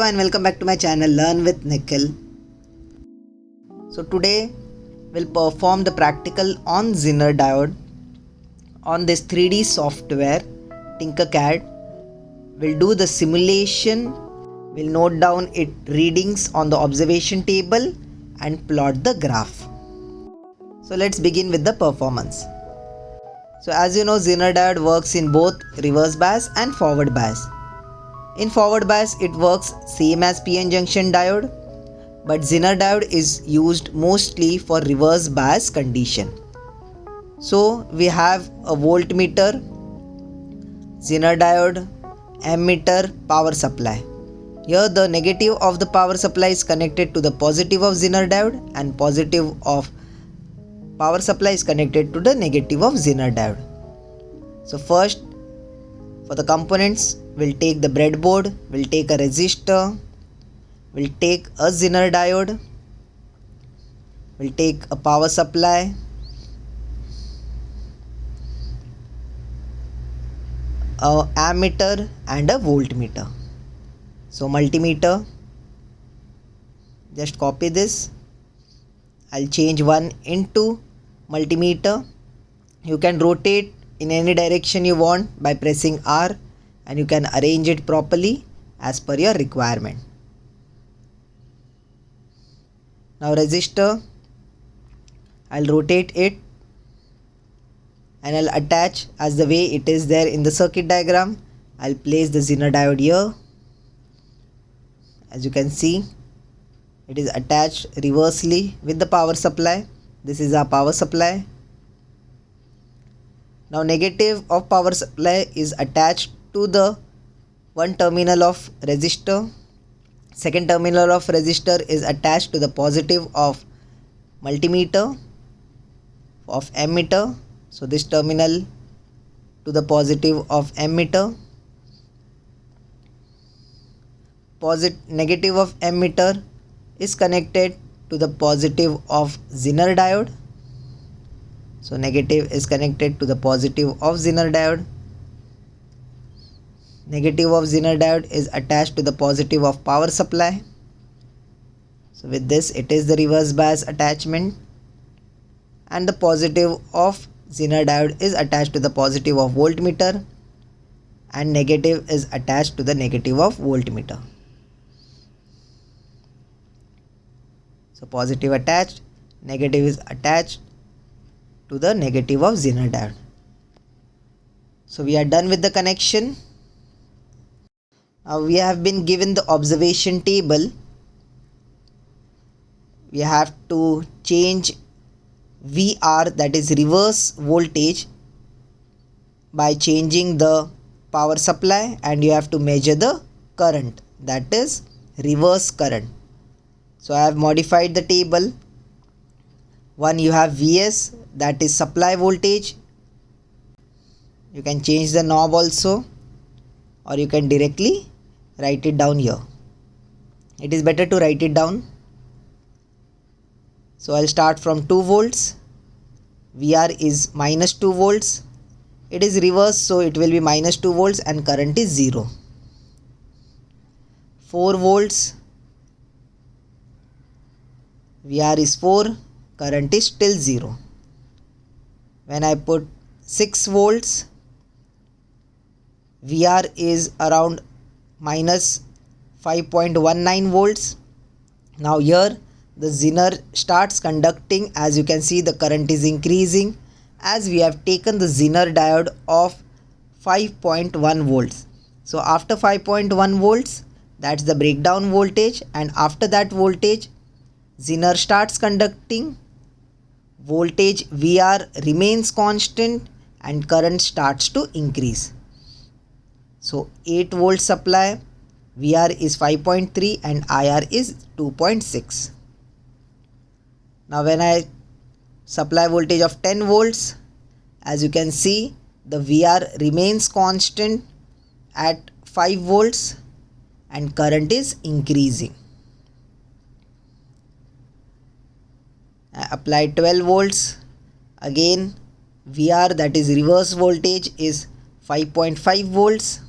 and welcome back to my channel Learn with Nikhil. So today we'll perform the practical on Zener diode on this 3D software Tinkercad. We'll do the simulation, we'll note down its readings on the observation table and plot the graph. So let's begin with the performance. So as you know, Zener diode works in both reverse bias and forward bias. In forward bias, it works same as PN junction diode, but Zener diode is used mostly for reverse bias condition. So we have a voltmeter, Zener diode, ammeter, power supply. Here the negative of the power supply is connected to the positive of Zener diode and positive of power supply is connected to the negative of Zener diode. So first, for the components, we'll take the breadboard, we'll take a resistor, we'll take a Zener diode, we'll take a power supply, a ammeter and a voltmeter. So multimeter, just copy this. I'll change one into multimeter. You can rotate in any direction you want by pressing R, and you can arrange it properly as per your requirement. Now resistor, I'll rotate it and I'll attach as the way it is there in the circuit diagram. I'll place the Zener diode here. As you can see, it is attached reversely with the power supply. This is our power supply. Now negative of power supply is attached to the one terminal of resistor. Second terminal of resistor is attached to the positive of multimeter of ammeter. So this terminal to the positive of ammeter. Negative of ammeter is connected to the positive of Zener diode. So negative is connected to the positive of Zener diode. Negative of Zener diode is attached to the positive of power supply. So with this, it is the reverse bias attachment, and the positive of Zener diode is attached to the positive of voltmeter, and negative is attached to the negative of voltmeter. So positive attached, negative is attached to the negative of Zener diode. So we are done with the connection. Now we have been given the observation table. We have to change VR, that is reverse voltage, by changing the power supply, and you have to measure the current, that is reverse current. So I have modified the table. One, you have Vs, that is supply voltage. You can change the knob also, or you can directly write it down here. It is better to write it down. So I'll start from 2 volts. VR is minus 2 volts. It is reverse, so it will be minus 2 volts and current is 0. 4 volts. VR is 4, current is still 0. When I put 6 volts, VR is around minus 5.19 volts. Now here the Zener starts conducting. As you can see, the current is increasing as we have taken the Zener diode of 5.1 volts. So after 5.1 volts, that's the breakdown voltage, and after that voltage, Zener starts conducting. Voltage VR remains constant and current starts to increase. So 8 volt supply, VR is 5.3 and IR is 2.6. Now when I supply voltage of 10 volts, as you can see, the VR remains constant at 5 volts and current is increasing. I apply 12 volts. Again, VR, that is reverse voltage, is 5.5 volts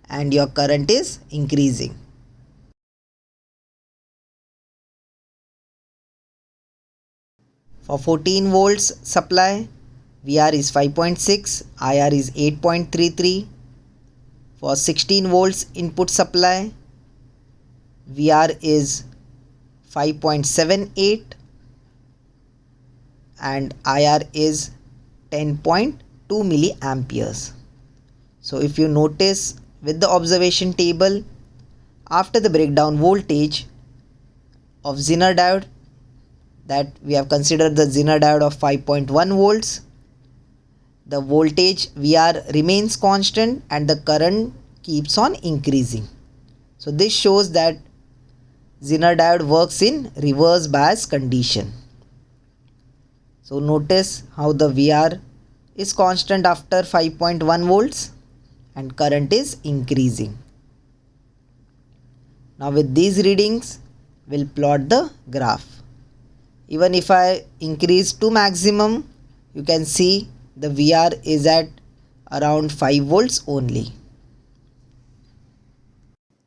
and your current is increasing. For 14 volts supply, VR is 5.6, IR is 8.33. For 16 volts input supply, VR is 5.78 and IR is 10.2 milliamperes. So if you notice with the observation table, after the breakdown voltage of Zener diode, that we have considered the Zener diode of 5.1 volts, the voltage VR remains constant and the current keeps on increasing. So this shows that Zener diode works in reverse bias condition. So notice how the VR is constant after 5.1 volts and current is increasing. Now with these readings, we'll plot the graph. Even if I increase to maximum, you can see the VR is at around 5 volts only.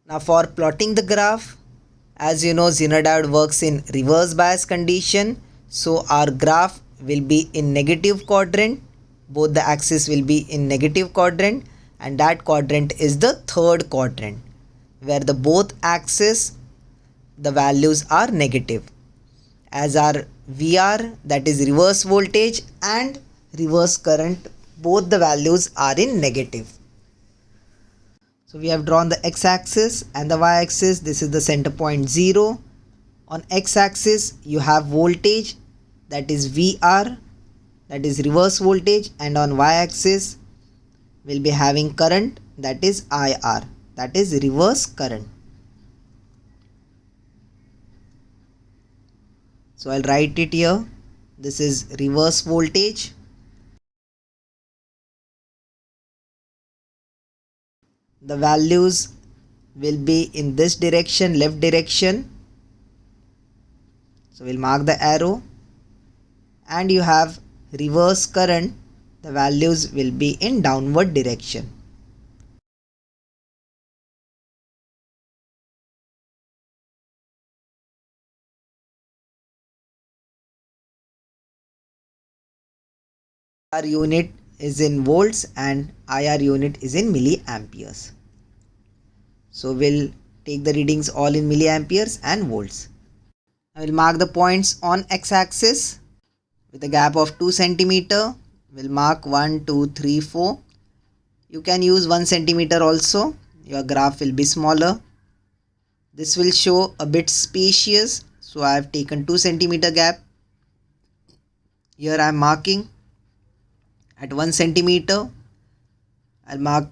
Now for plotting the graph, as you know, Zener diode works in reverse bias condition. So our graph will be in negative quadrant. Both the axes will be in negative quadrant, and that quadrant is the third quadrant where the both axes, the values are negative. As our VR, that is reverse voltage, and reverse current, both the values are in negative. So we have drawn the x-axis and the y-axis. This is the center point 0. On x-axis you have voltage, that is VR, that is reverse voltage, and on y-axis we'll be having current, that is IR, that is reverse current. So I'll write it here. This is reverse voltage. The values will be in this direction, left direction. So we'll mark the arrow. And you have reverse current. The values will be in downward direction. R unit is in volts and IR unit is in milliamperes. So we'll take the readings all in milliamperes and volts. I will mark the points on x-axis with a gap of 2 cm. We'll mark 1, 2, 3, 4. You can use 1 cm also. Your graph will be smaller. This will show a bit spacious. So I have taken 2 cm gap. Here I am marking at 1 cm. I'll mark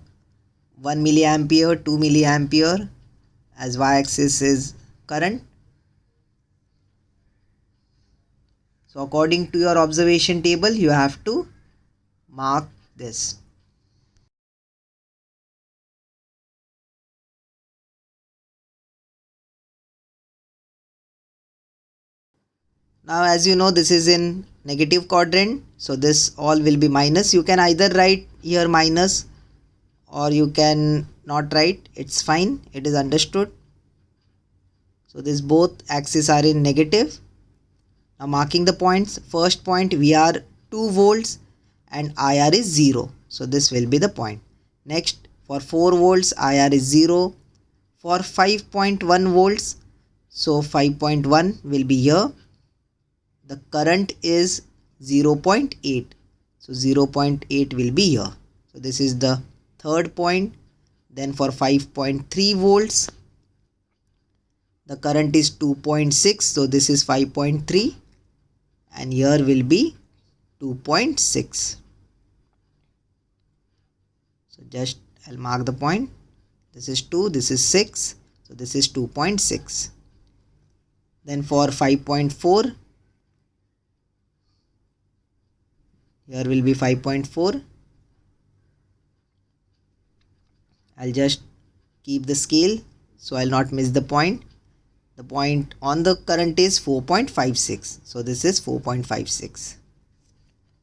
1 milliampere, 2 milliampere, as y-axis is current. So according to your observation table, you have to mark this. Now as you know, this is in negative quadrant, so this all will be minus. You can either write here minus or you can not write, it's fine, it is understood. So this both axes are in negative. Now marking the points, first point VR 2 volts and IR is 0. So this will be the point. Next, for 4 volts IR is 0. For 5.1 volts, so 5.1 will be here. The current is 0.8. So 0.8 will be here. So this is the third point. Then for 5.3 volts, the current is 2.6. So this is 5.3. And here will be 2.6. So just I'll mark the point. This is 2, this is 6. So this is 2.6. Then for 5.4, here will be 5.4. I'll just keep the scale so I'll not miss the point. The point on the current is 4.56. So this is 4.56.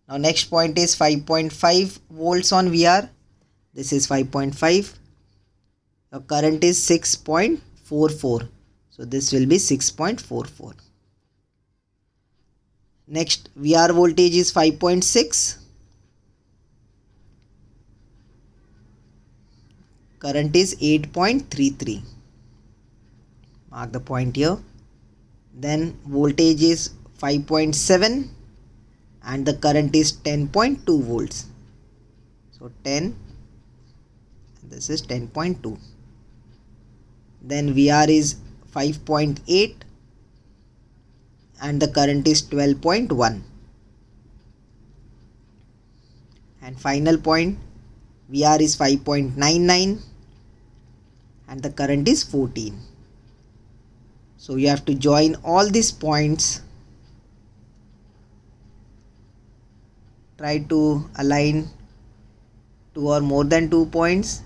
Now next point is 5.5 volts on VR. This is 5.5. The current is 6.44. So this will be 6.44. Next, VR voltage is 5.6. Current is 8.33. Mark the point here. Then voltage is 5.7 and the current is 10.2 volts. So 10, this is 10.2. Then VR is 5.8 and the current is 12.1. And final point, VR is 5.99 and the current is 14. So you have to join all these points. Try to align 2 or more than 2 points.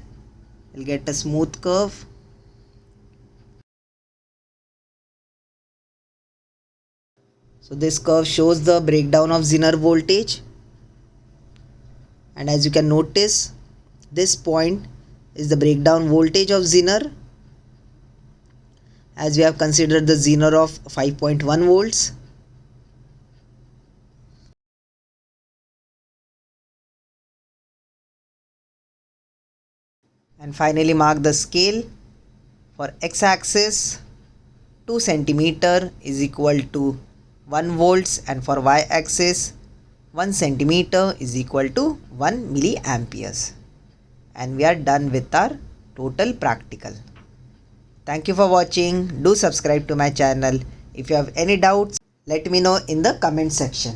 You'll get a smooth curve. So this curve shows the breakdown of Zener voltage. And as you can notice, this point is the breakdown voltage of Zener, as we have considered the Zener of 5.1 volts. And finally mark the scale. For x-axis, 2 centimeter is equal to 1 volts, and for y-axis 1 centimeter is equal to 1 milliamperes. And we are done with our total practical. Thank you for watching. Do subscribe to my channel. If you have any doubts, let me know in the comment section.